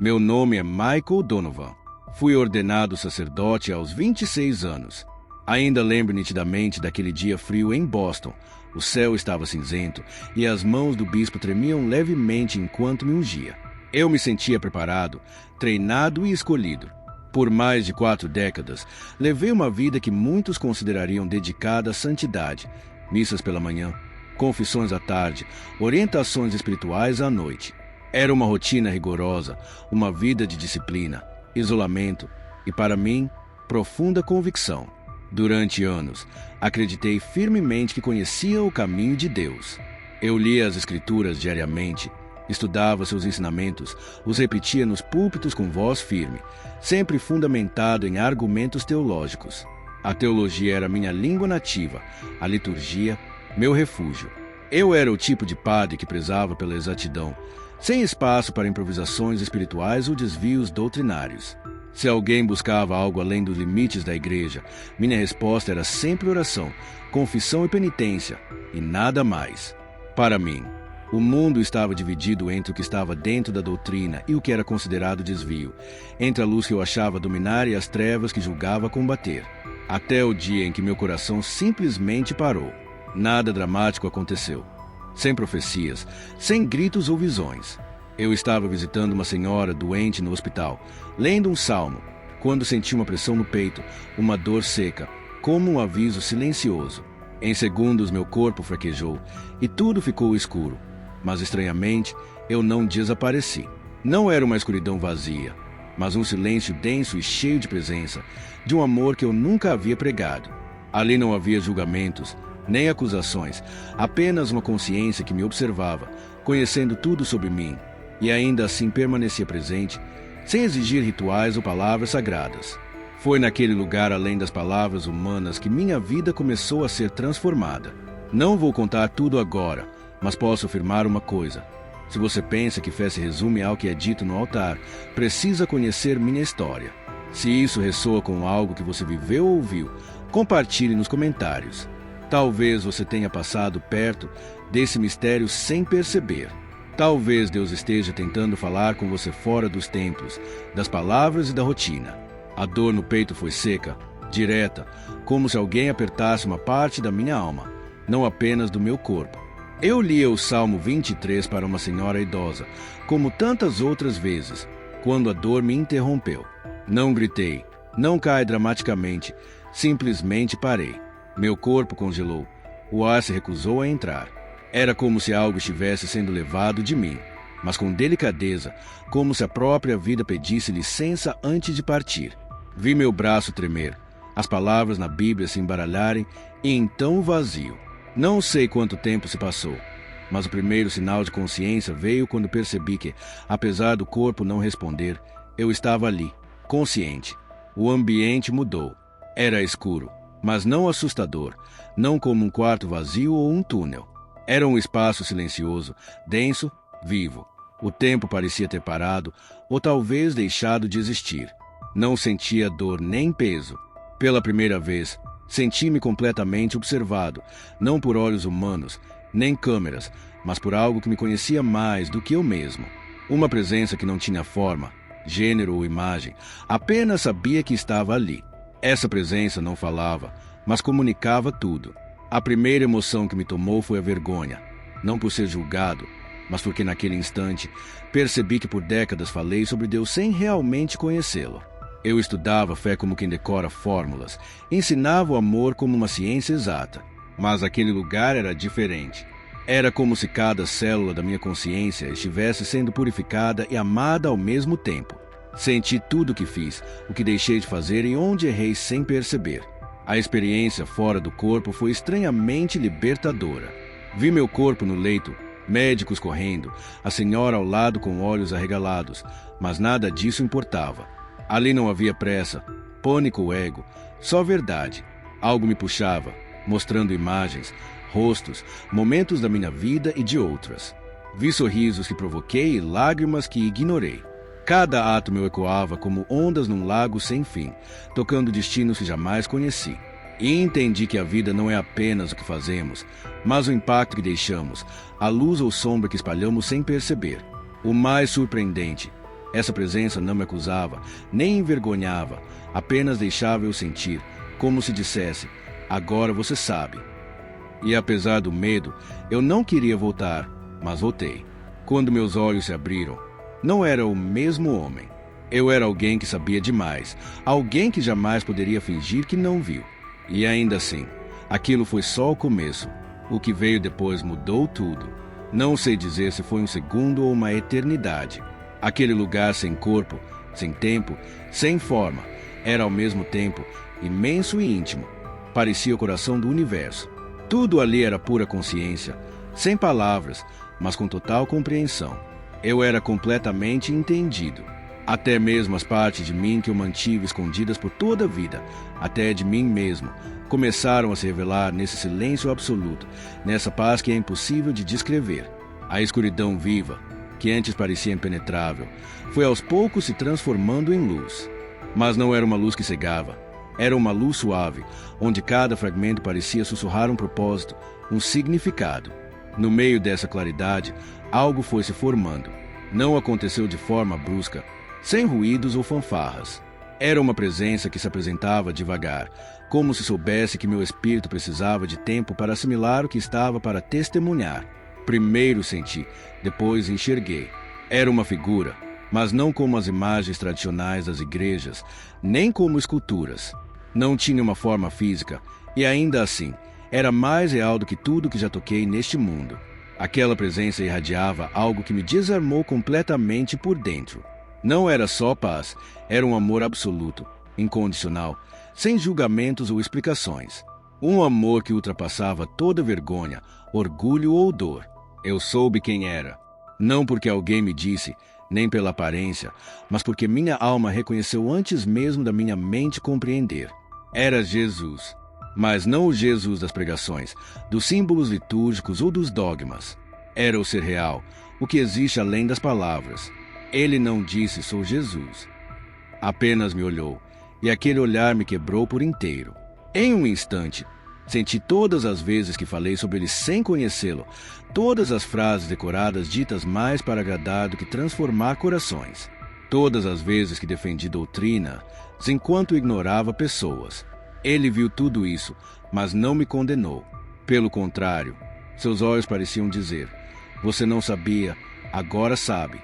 Meu nome é Michael Donovan. Fui ordenado sacerdote aos 26 anos. Ainda lembro nitidamente daquele dia frio em Boston. O céu estava cinzento e as mãos do bispo tremiam levemente enquanto me ungia. Eu me sentia preparado, treinado e escolhido. Por mais de 4 décadas, levei uma vida que muitos considerariam dedicada à santidade. Missas pela manhã, confissões à tarde, orientações espirituais à noite. Era uma rotina rigorosa, uma vida de disciplina, isolamento e, para mim, profunda convicção. Durante anos, acreditei firmemente que conhecia o caminho de Deus. Eu lia as Escrituras diariamente, estudava seus ensinamentos, os repetia nos púlpitos com voz firme, sempre fundamentado em argumentos teológicos. A teologia era minha língua nativa, a liturgia, meu refúgio. Eu era o tipo de padre que prezava pela exatidão, sem espaço para improvisações espirituais ou desvios doutrinários. Se alguém buscava algo além dos limites da igreja, minha resposta era sempre oração, confissão e penitência, e nada mais. Para mim, o mundo estava dividido entre o que estava dentro da doutrina e o que era considerado desvio, entre a luz que eu achava dominar e as trevas que julgava combater. Até o dia em que meu coração simplesmente parou. Nada dramático aconteceu. Sem profecias, sem gritos ou visões. Eu estava visitando uma senhora doente no hospital, lendo um salmo, quando senti uma pressão no peito, uma dor seca, como um aviso silencioso. Em segundos meu corpo fraquejou e tudo ficou escuro. Mas estranhamente, eu não desapareci. Não era uma escuridão vazia, mas um silêncio denso e cheio de presença, de um amor que eu nunca havia pregado. Ali não havia julgamentos, nem acusações, apenas uma consciência que me observava, conhecendo tudo sobre mim, e ainda assim permanecia presente, sem exigir rituais ou palavras sagradas. Foi naquele lugar além das palavras humanas que minha vida começou a ser transformada. Não vou contar tudo agora, mas posso afirmar uma coisa. Se você pensa que fé se resume ao que é dito no altar, precisa conhecer minha história. Se isso ressoa com algo que você viveu ou ouviu, compartilhe nos comentários. Talvez você tenha passado perto desse mistério sem perceber. Talvez Deus esteja tentando falar com você fora dos templos, das palavras e da rotina. A dor no peito foi seca, direta, como se alguém apertasse uma parte da minha alma, não apenas do meu corpo. Eu lia o Salmo 23 para uma senhora idosa, como tantas outras vezes, quando a dor me interrompeu. Não gritei, não caí dramaticamente, simplesmente parei. Meu corpo congelou. O ar se recusou a entrar. Era como se algo estivesse sendo levado de mim, mas com delicadeza, como se a própria vida pedisse licença antes de partir. Vi meu braço tremer, as palavras na Bíblia se embaralharem e então o vazio. Não sei quanto tempo se passou, mas o primeiro sinal de consciência veio quando percebi que, apesar do corpo não responder, eu estava ali, consciente. O ambiente mudou. Era escuro, mas não assustador, não como um quarto vazio ou um túnel. Era um espaço silencioso, denso, vivo. O tempo parecia ter parado, ou talvez deixado de existir. Não sentia dor nem peso. Pela primeira vez, senti-me completamente observado, não por olhos humanos, nem câmeras, mas por algo que me conhecia mais do que eu mesmo. Uma presença que não tinha forma, gênero ou imagem, apenas sabia que estava ali. Essa presença não falava, mas comunicava tudo. A primeira emoção que me tomou foi a vergonha, não por ser julgado, mas porque naquele instante percebi que por décadas falei sobre Deus sem realmente conhecê-lo. Eu estudava a fé como quem decora fórmulas, ensinava o amor como uma ciência exata, mas aquele lugar era diferente. Era como se cada célula da minha consciência estivesse sendo purificada e amada ao mesmo tempo. Senti tudo o que fiz, o que deixei de fazer e onde errei sem perceber. A experiência fora do corpo foi estranhamente libertadora. Vi meu corpo no leito, médicos correndo, a senhora ao lado com olhos arregalados, mas nada disso importava. Ali não havia pressa, pânico ou ego, só verdade. Algo me puxava, mostrando imagens, rostos, momentos da minha vida e de outras. Vi sorrisos que provoquei e lágrimas que ignorei. Cada ato meu ecoava como ondas num lago sem fim, tocando destinos que jamais conheci. E entendi que a vida não é apenas o que fazemos, mas o impacto que deixamos, a luz ou sombra que espalhamos sem perceber. O mais surpreendente Essa presença não me acusava, nem envergonhava, apenas deixava eu sentir, como se dissesse: agora você sabe. E apesar do medo, eu não queria voltar, mas voltei. Quando meus olhos se abriram, não era o mesmo homem. Eu era alguém que sabia demais, alguém que jamais poderia fingir que não viu. E ainda assim, aquilo foi só o começo. O que veio depois mudou tudo. Não sei dizer se foi um segundo ou uma eternidade. Aquele lugar sem corpo, sem tempo, sem forma, era ao mesmo tempo imenso e íntimo. Parecia o coração do universo. Tudo ali era pura consciência, sem palavras, mas com total compreensão. Eu era completamente entendido. Até mesmo as partes de mim que eu mantive escondidas por toda a vida, até de mim mesmo, começaram a se revelar nesse silêncio absoluto, nessa paz que é impossível de descrever. A escuridão viva, que antes parecia impenetrável, foi aos poucos se transformando em luz. Mas não era uma luz que cegava. Era uma luz suave, onde cada fragmento parecia sussurrar um propósito, um significado. No meio dessa claridade, algo foi se formando. Não aconteceu de forma brusca, sem ruídos ou fanfarras. Era uma presença que se apresentava devagar, como se soubesse que meu espírito precisava de tempo para assimilar o que estava para testemunhar. Primeiro senti, depois enxerguei. Era uma figura, mas não como as imagens tradicionais das igrejas, nem como esculturas. Não tinha uma forma física, e ainda assim, era mais real do que tudo que já toquei neste mundo. Aquela presença irradiava algo que me desarmou completamente por dentro. Não era só paz, era um amor absoluto, incondicional, sem julgamentos ou explicações. Um amor que ultrapassava toda vergonha, orgulho ou dor. Eu soube quem era, não porque alguém me disse, nem pela aparência, mas porque minha alma reconheceu antes mesmo da minha mente compreender. Era Jesus, mas não o Jesus das pregações, dos símbolos litúrgicos ou dos dogmas. Era o ser real, o que existe além das palavras. Ele não disse: sou Jesus. Apenas me olhou, e aquele olhar me quebrou por inteiro. Em um instante, senti todas as vezes que falei sobre ele sem conhecê-lo, todas as frases decoradas ditas mais para agradar do que transformar corações. Todas as vezes que defendi doutrinas, enquanto ignorava pessoas. Ele viu tudo isso, mas não me condenou. Pelo contrário, seus olhos pareciam dizer: você não sabia, agora sabe.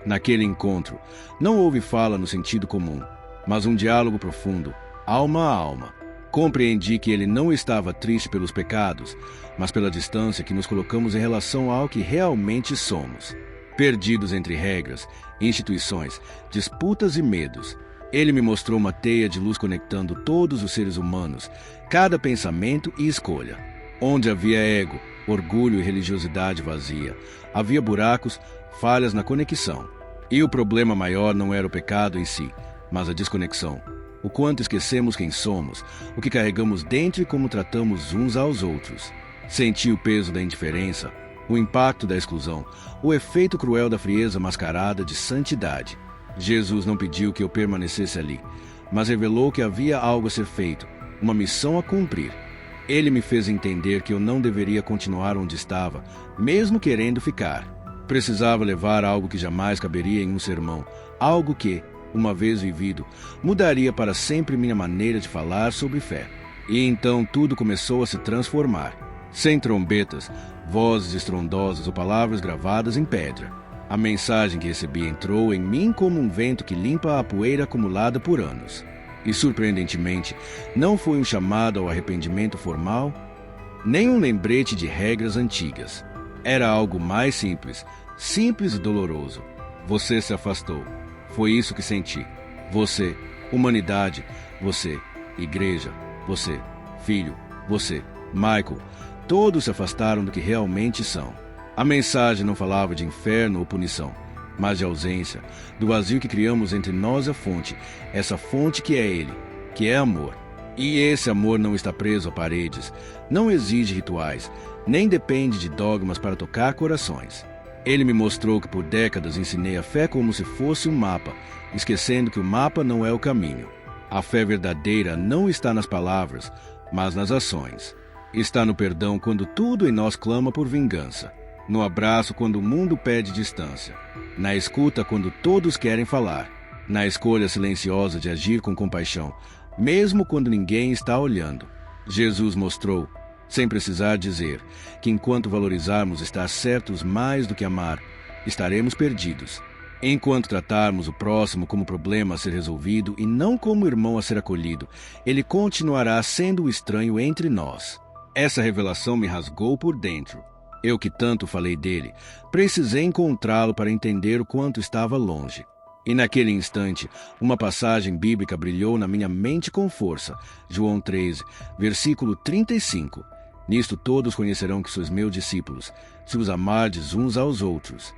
Naquele encontro, não houve fala no sentido comum, mas um diálogo profundo, alma a alma. Compreendi que ele não estava triste pelos pecados, mas pela distância que nos colocamos em relação ao que realmente somos. Perdidos entre regras, instituições, disputas e medos. Ele me mostrou uma teia de luz conectando todos os seres humanos, cada pensamento e escolha. Onde havia ego, orgulho e religiosidade vazia, havia buracos, falhas na conexão. E o problema maior não era o pecado em si, mas a desconexão. O quanto esquecemos quem somos, o que carregamos dentro e como tratamos uns aos outros. Senti o peso da indiferença, o impacto da exclusão, o efeito cruel da frieza mascarada de santidade. Jesus não pediu que eu permanecesse ali, mas revelou que havia algo a ser feito, uma missão a cumprir. Ele me fez entender que eu não deveria continuar onde estava, mesmo querendo ficar. Precisava levar algo que jamais caberia em um sermão, algo que, uma vez vivido, mudaria para sempre minha maneira de falar sobre fé. E então tudo começou a se transformar. Sem trombetas, vozes estrondosas ou palavras gravadas em pedra. A mensagem que recebi entrou em mim como um vento que limpa a poeira acumulada por anos. E, surpreendentemente, não foi um chamado ao arrependimento formal, nem um lembrete de regras antigas. Era algo mais simples e doloroso. Você se afastou. Foi isso que senti. Você, humanidade. Você, igreja. Você, filho. Você, Michael. Todos se afastaram do que realmente são. A mensagem não falava de inferno ou punição, mas de ausência, do vazio que criamos entre nós e a fonte, essa fonte que é Ele, que é amor. E esse amor não está preso a paredes, não exige rituais, nem depende de dogmas para tocar corações. Ele me mostrou que por décadas ensinei a fé como se fosse um mapa, esquecendo que o mapa não é o caminho. A fé verdadeira não está nas palavras, mas nas ações. Está no perdão quando tudo em nós clama por vingança. no abraço quando o mundo pede distância, na escuta quando todos querem falar, na escolha silenciosa de agir com compaixão, mesmo quando ninguém está olhando. Jesus mostrou, sem precisar dizer, que enquanto valorizarmos estar certos mais do que amar, estaremos perdidos. Enquanto tratarmos o próximo como problema a ser resolvido e não como irmão a ser acolhido, ele continuará sendo o estranho entre nós. Essa revelação me rasgou por dentro. Eu que tanto falei dele, precisei encontrá-lo para entender o quanto estava longe. E naquele instante, uma passagem bíblica brilhou na minha mente com força. João 13, versículo 35. Nisto todos conhecerão que sois meus discípulos, se os amardes uns aos outros.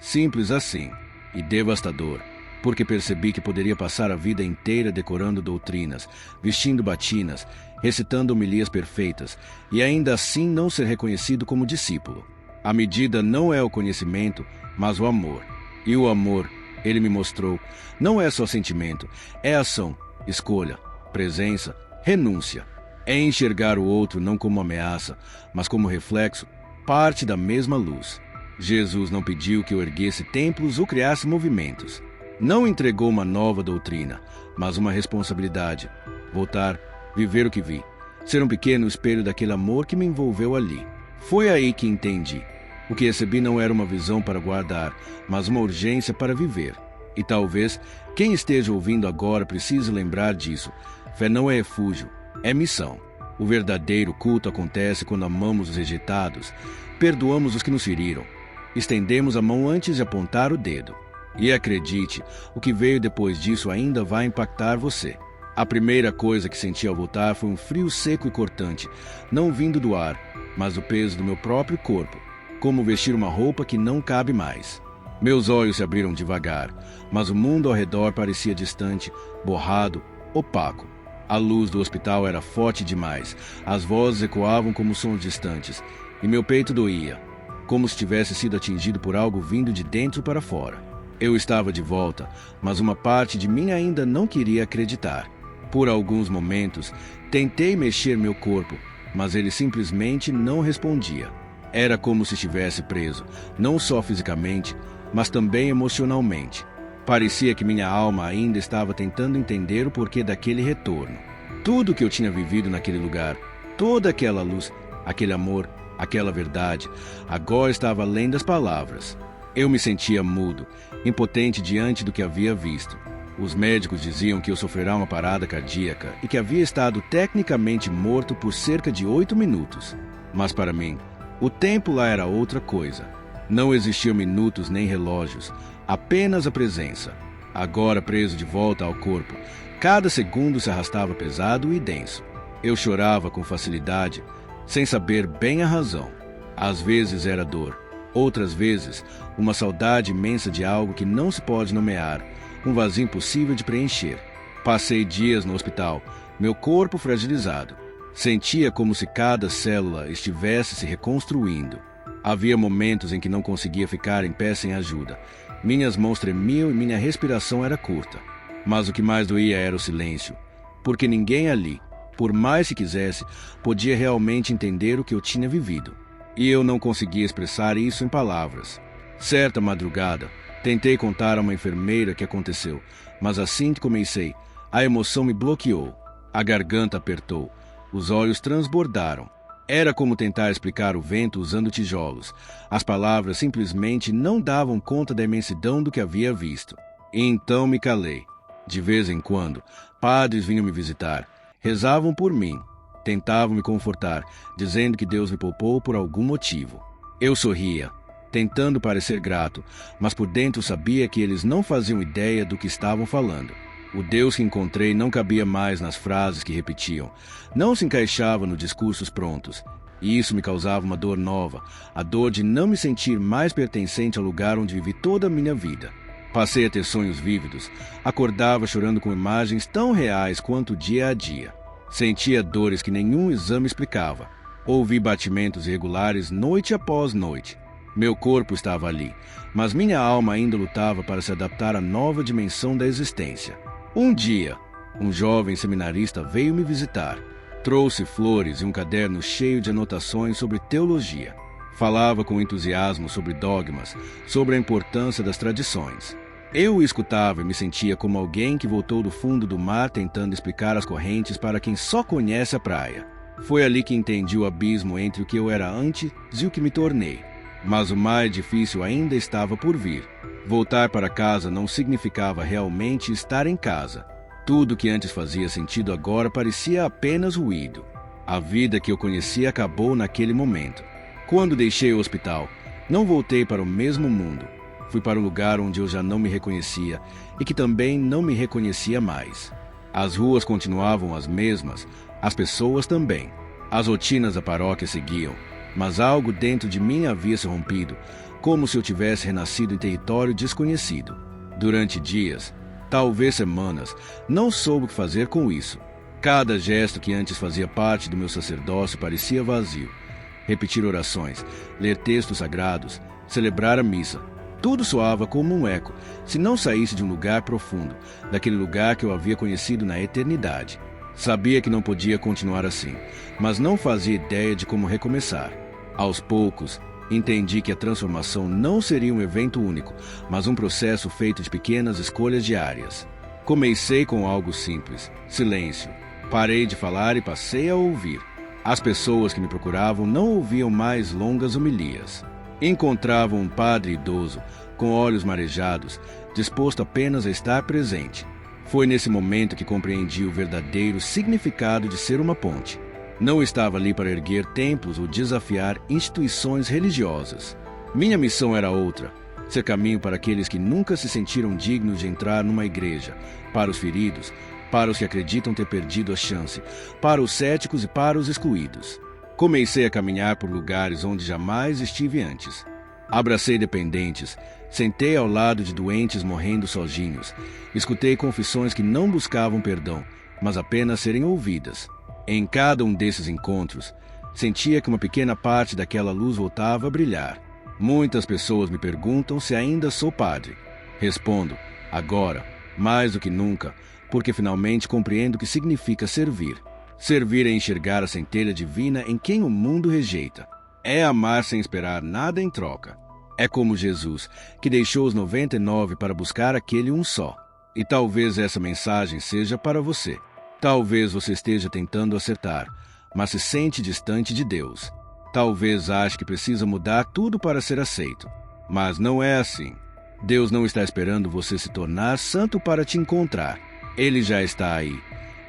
Simples assim, e devastador, porque percebi que poderia passar a vida inteira decorando doutrinas, vestindo batinas, recitando homilias perfeitas, e ainda assim não ser reconhecido como discípulo. A medida não é o conhecimento, mas o amor. E o amor, ele me mostrou, não é só sentimento, é ação, escolha, presença, renúncia. É enxergar o outro não como ameaça, mas como reflexo, parte da mesma luz. Jesus não pediu que eu erguesse templos ou criasse movimentos. Não entregou uma nova doutrina, mas uma responsabilidade. Voltar, viver o que vi. Ser um pequeno espelho daquele amor que me envolveu ali. Foi aí que entendi. O que recebi não era uma visão para guardar, mas uma urgência para viver. E talvez quem esteja ouvindo agora precise lembrar disso. Fé não é refúgio, é missão. O verdadeiro culto acontece quando amamos os rejeitados, perdoamos os que nos feriram, estendemos a mão antes de apontar o dedo. E acredite, o que veio depois disso ainda vai impactar você. A primeira coisa que senti ao voltar foi um frio seco e cortante, não vindo do ar, mas do peso do meu próprio corpo, como vestir uma roupa que não cabe mais. Meus olhos se abriram devagar, mas o mundo ao redor parecia distante, borrado, opaco. A luz do hospital era forte demais, as vozes ecoavam como sons distantes, e meu peito doía, como se tivesse sido atingido por algo vindo de dentro para fora. Eu estava de volta, mas uma parte de mim ainda não queria acreditar. Por alguns momentos, tentei mexer meu corpo, mas ele simplesmente não respondia. Era como se estivesse preso, não só fisicamente, mas também emocionalmente. Parecia que minha alma ainda estava tentando entender o porquê daquele retorno. Tudo que eu tinha vivido naquele lugar, toda aquela luz, aquele amor, aquela verdade, agora estava além das palavras. Eu me sentia mudo, impotente diante do que havia visto. Os médicos diziam que eu sofreria uma parada cardíaca e que havia estado tecnicamente morto por cerca de 8 minutos. Mas para mim, o tempo lá era outra coisa. Não existiam minutos nem relógios, apenas a presença. Agora preso de volta ao corpo, cada segundo se arrastava pesado e denso. Eu chorava com facilidade, sem saber bem a razão. Às vezes era dor, outras vezes uma saudade imensa de algo que não se pode nomear, um vazio impossível de preencher. Passei dias no hospital, meu corpo fragilizado. Sentia como se cada célula estivesse se reconstruindo. Havia momentos em que não conseguia ficar em pé sem ajuda. Minhas mãos tremiam e minha respiração era curta. Mas o que mais doía era o silêncio, porque ninguém ali, por mais que quisesse, podia realmente entender o que eu tinha vivido. E eu não conseguia expressar isso em palavras. Certa madrugada, tentei contar a uma enfermeira o que aconteceu, mas assim que comecei, a emoção me bloqueou. A garganta apertou, os olhos transbordaram. Era como tentar explicar o vento usando tijolos. As palavras simplesmente não davam conta da imensidão do que havia visto. E então me calei. De vez em quando, padres vinham me visitar. Rezavam por mim. Tentavam me confortar, dizendo que Deus me poupou por algum motivo. Eu sorria, tentando parecer grato, mas por dentro sabia que eles não faziam ideia do que estavam falando. O Deus que encontrei não cabia mais nas frases que repetiam, não se encaixava nos discursos prontos. E isso me causava uma dor nova, a dor de não me sentir mais pertencente ao lugar onde vivi toda a minha vida. Passei a ter sonhos vívidos, acordava chorando com imagens tão reais quanto dia a dia. Sentia dores que nenhum exame explicava. Ouvi batimentos irregulares noite após noite. Meu corpo estava ali, mas minha alma ainda lutava para se adaptar à nova dimensão da existência. Um dia, um jovem seminarista veio me visitar. Trouxe flores e um caderno cheio de anotações sobre teologia. Falava com entusiasmo sobre dogmas, sobre a importância das tradições. Eu o escutava e me sentia como alguém que voltou do fundo do mar tentando explicar as correntes para quem só conhece a praia. Foi ali que entendi o abismo entre o que eu era antes e o que me tornei. Mas o mais difícil ainda estava por vir. Voltar para casa não significava realmente estar em casa. Tudo que antes fazia sentido agora parecia apenas ruído. A vida que eu conhecia acabou naquele momento. Quando deixei o hospital, não voltei para o mesmo mundo. Fui para um lugar onde eu já não me reconhecia e que também não me reconhecia mais. As ruas continuavam as mesmas, as pessoas também. As rotinas da paróquia seguiam, mas algo dentro de mim havia se rompido, como se eu tivesse renascido em território desconhecido. Durante dias, talvez semanas, não soube o que fazer com isso. Cada gesto que antes fazia parte do meu sacerdócio parecia vazio. Repetir orações, ler textos sagrados, celebrar a missa. Tudo soava como um eco, se não saísse de um lugar profundo, daquele lugar que eu havia conhecido na eternidade. Sabia que não podia continuar assim, mas não fazia ideia de como recomeçar. Aos poucos, entendi que a transformação não seria um evento único, mas um processo feito de pequenas escolhas diárias. Comecei com algo simples, silêncio. Parei de falar e passei a ouvir. As pessoas que me procuravam não ouviam mais longas homilias. Encontravam um padre idoso, com olhos marejados, disposto apenas a estar presente. Foi nesse momento que compreendi o verdadeiro significado de ser uma ponte. Não estava ali para erguer templos ou desafiar instituições religiosas. Minha missão era outra: ser caminho para aqueles que nunca se sentiram dignos de entrar numa igreja, para os feridos, para os que acreditam ter perdido a chance, para os céticos e para os excluídos. Comecei a caminhar por lugares onde jamais estive antes. Abracei dependentes, sentei ao lado de doentes morrendo sozinhos, escutei confissões que não buscavam perdão, mas apenas serem ouvidas. Em cada um desses encontros, sentia que uma pequena parte daquela luz voltava a brilhar. Muitas pessoas me perguntam se ainda sou padre. Respondo, agora, mais do que nunca, porque finalmente compreendo o que significa servir. Servir é enxergar a centelha divina em quem o mundo rejeita. É amar sem esperar nada em troca. É como Jesus, que deixou os 99 para buscar aquele um só. E talvez essa mensagem seja para você. Talvez você esteja tentando acertar, mas se sente distante de Deus. Talvez ache que precisa mudar tudo para ser aceito. Mas não é assim. Deus não está esperando você se tornar santo para te encontrar. Ele já está aí,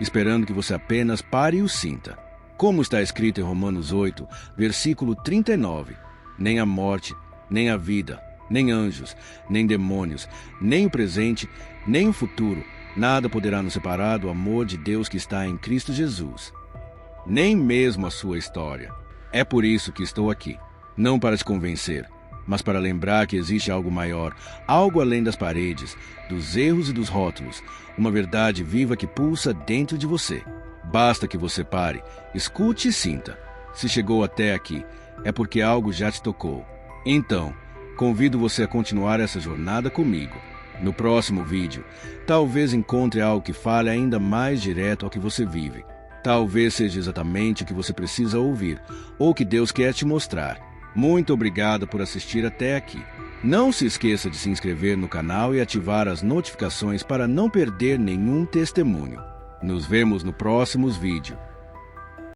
esperando que você apenas pare e o sinta. Como está escrito em Romanos 8, versículo 39, nem a morte, nem a vida, nem anjos, nem demônios, nem o presente, nem o futuro, nada poderá nos separar do amor de Deus que está em Cristo Jesus. Nem mesmo a sua história. É por isso que estou aqui, não para te convencer, mas para lembrar que existe algo maior, algo além das paredes, dos erros e dos rótulos, uma verdade viva que pulsa dentro de você. Basta que você pare, escute e sinta. Se chegou até aqui, é porque algo já te tocou. Então, convido você a continuar essa jornada comigo. No próximo vídeo, talvez encontre algo que fale ainda mais direto ao que você vive. Talvez seja exatamente o que você precisa ouvir, ou que Deus quer te mostrar. Muito obrigado por assistir até aqui. Não se esqueça de se inscrever no canal e ativar as notificações para não perder nenhum testemunho. Nos vemos no próximo vídeo.